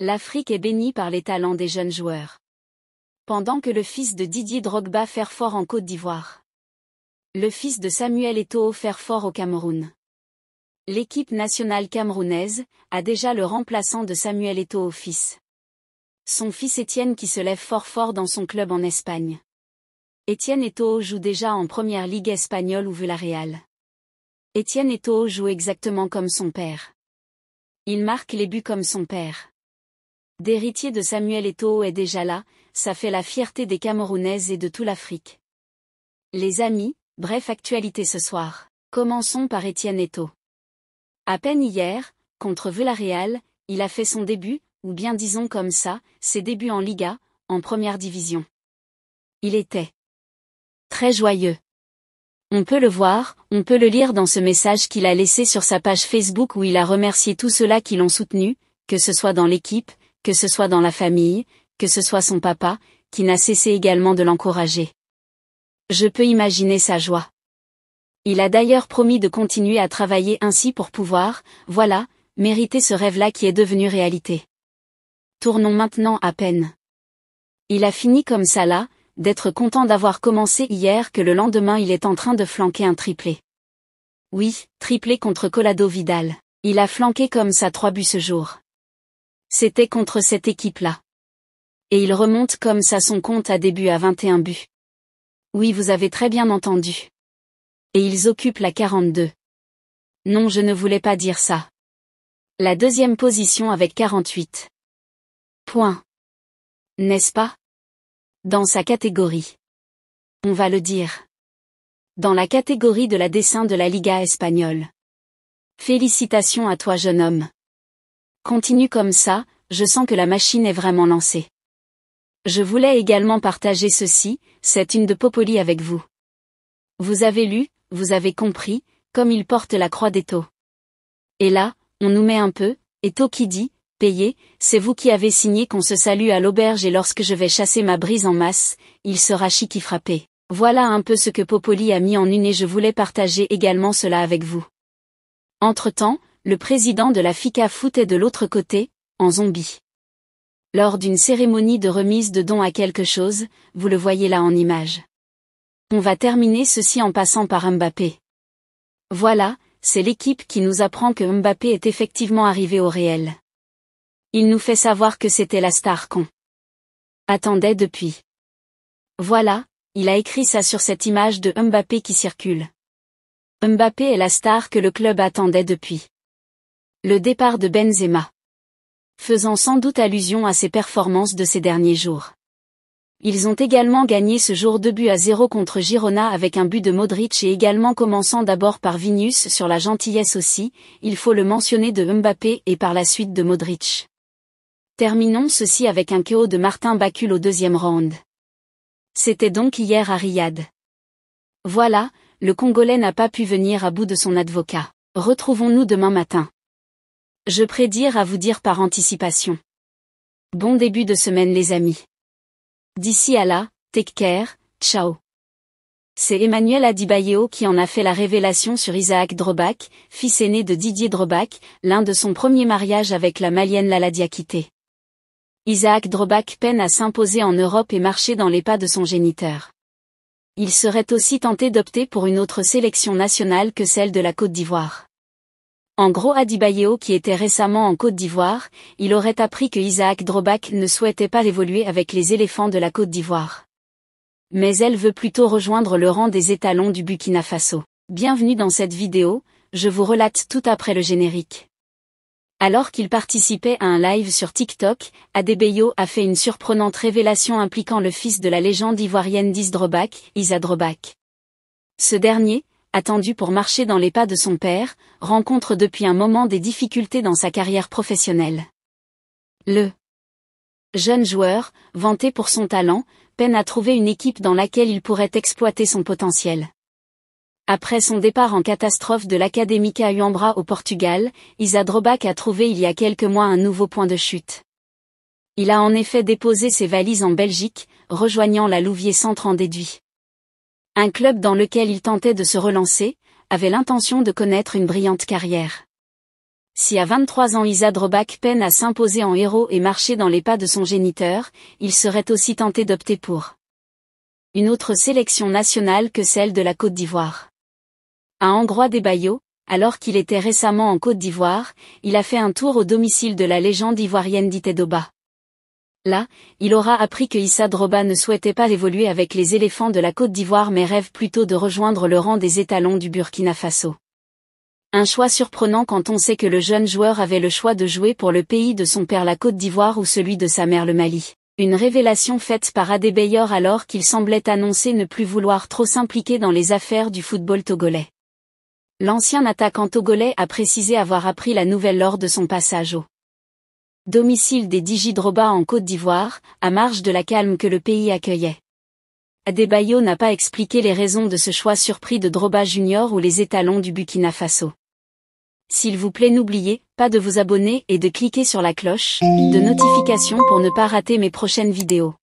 L'Afrique est bénie par les talents des jeunes joueurs. Pendant que le fils de Didier Drogba fait fort en Côte d'Ivoire. Le fils de Samuel Eto'o fait fort au Cameroun. L'équipe nationale camerounaise a déjà le remplaçant de Samuel Eto'o fils. Son fils Étienne qui se lève fort dans son club en Espagne. Étienne Eto'o joue déjà en première ligue espagnole ou Villarreal. Étienne Eto'o joue exactement comme son père. Il marque les buts comme son père. D'héritier de Samuel Eto'o est déjà là, ça fait la fierté des Camerounaises et de toute l'Afrique. Les amis, bref actualité ce soir. Commençons par Étienne Eto'o. À peine hier, contre Villarreal, il a fait son début, ou bien disons comme ça, ses débuts en Liga, en première division. Il était très joyeux. On peut le voir, on peut le lire dans ce message qu'il a laissé sur sa page Facebook où il a remercié tous ceux-là qui l'ont soutenu, que ce soit dans l'équipe, que ce soit dans la famille, que ce soit son papa, qui n'a cessé également de l'encourager. Je peux imaginer sa joie. Il a d'ailleurs promis de continuer à travailler ainsi pour pouvoir, voilà, mériter ce rêve-là qui est devenu réalité. Tournons maintenant à peine. Il a fini comme ça là, d'être content d'avoir commencé hier que le lendemain il est en train de flanquer un triplé. Oui, triplé contre Collado Vidal. Il a flanqué comme ça 3 buts ce jour. C'était contre cette équipe-là. Et il remonte comme ça son compte à début à 21 buts. Oui, vous avez très bien entendu. Et ils occupent la 42. Non, je ne voulais pas dire ça. La deuxième position avec 48 points. N'est-ce pas? Dans sa catégorie. On va le dire. Dans la catégorie de la dessin de la Liga espagnole. Félicitations à toi jeune homme. Continue comme ça, je sens que la machine est vraiment lancée. Je voulais également partager ceci, c'est une de Popoli avec vous. Vous avez lu, vous avez compris, comme il porte la croix d'Eto'o. Et là, on nous met un peu, Eto'o qui dit, payez, c'est vous qui avez signé qu'on se salue à l'auberge et lorsque je vais chasser ma brise en masse, il sera chiqui frappé. Voilà un peu ce que Popoli a mis en une et je voulais partager également cela avec vous. Entre-temps, le président de la FICA Foot est de l'autre côté, en zombie. Lors d'une cérémonie de remise de dons à quelque chose, vous le voyez là en image. On va terminer ceci en passant par Mbappé. Voilà, c'est l'équipe qui nous apprend que Mbappé est effectivement arrivé au réel. Il nous fait savoir que c'était la star qu'on attendait depuis. Voilà, il a écrit ça sur cette image de Mbappé qui circule. Mbappé est la star que le club attendait depuis. Le départ de Benzema. Faisant sans doute allusion à ses performances de ces derniers jours. Ils ont également gagné ce jour 2-0 contre Girona avec un but de Modric et également commençant d'abord par Vinicius sur la gentillesse aussi, il faut le mentionner de Mbappé et par la suite de Modric. Terminons ceci avec un KO de Martin Bakul au deuxième round. C'était donc hier à Riyad. Voilà, le Congolais n'a pas pu venir à bout de son avocat. Retrouvons-nous demain matin. Je prédire à vous dire par anticipation. Bon début de semaine les amis. D'ici à là, take care, ciao. C'est Emmanuel Adebayo qui en a fait la révélation sur Isaac Drobak, fils aîné de Didier Drobak, l'un de son premier mariage avec la Malienne Lala Diakité. Isaac Drobak peine à s'imposer en Europe et marcher dans les pas de son géniteur. Il serait aussi tenté d'opter pour une autre sélection nationale que celle de la Côte d'Ivoire. En gros Adebayo qui était récemment en Côte d'Ivoire, il aurait appris que Isaac Drobak ne souhaitait pas évoluer avec les éléphants de la Côte d'Ivoire. Mais elle veut plutôt rejoindre le rang des étalons du Burkina Faso. Bienvenue dans cette vidéo, je vous relate tout après le générique. Alors qu'il participait à un live sur TikTok, Adebayo a fait une surprenante révélation impliquant le fils de la légende ivoirienne d'Is Drobak, Issa Drobak. Ce dernier, attendu pour marcher dans les pas de son père, rencontre depuis un moment des difficultés dans sa carrière professionnelle. Le jeune joueur, vanté pour son talent, peine à trouver une équipe dans laquelle il pourrait exploiter son potentiel. Après son départ en catastrophe de l'Académica Uambra au Portugal, Issa Drobak a trouvé il y a quelques mois un nouveau point de chute. Il a en effet déposé ses valises en Belgique, rejoignant la Louviers Centre en déduit. Un club dans lequel il tentait de se relancer, avait l'intention de connaître une brillante carrière. Si à 23 ans Issa Drobak peine à s'imposer en héros et marcher dans les pas de son géniteur, il serait aussi tenté d'opter pour une autre sélection nationale que celle de la Côte d'Ivoire. À Angrois-des-Baillots, alors qu'il était récemment en Côte d'Ivoire, il a fait un tour au domicile de la légende ivoirienne Dité Doba. Là, il aura appris que Issa Droba ne souhaitait pas évoluer avec les éléphants de la Côte d'Ivoire mais rêve plutôt de rejoindre le rang des étalons du Burkina Faso. Un choix surprenant quand on sait que le jeune joueur avait le choix de jouer pour le pays de son père la Côte d'Ivoire ou celui de sa mère le Mali. Une révélation faite par Adebayor alors qu'il semblait annoncer ne plus vouloir trop s'impliquer dans les affaires du football togolais. L'ancien attaquant togolais a précisé avoir appris la nouvelle lors de son passage au domicile des Djidji Drogba en Côte d'Ivoire, à marge de la calme que le pays accueillait. Adebayor n'a pas expliqué les raisons de ce choix surpris de Drogba Junior ou les étalons du Burkina Faso. S'il vous plaît, n'oubliez pas de vous abonner et de cliquer sur la cloche de notification pour ne pas rater mes prochaines vidéos.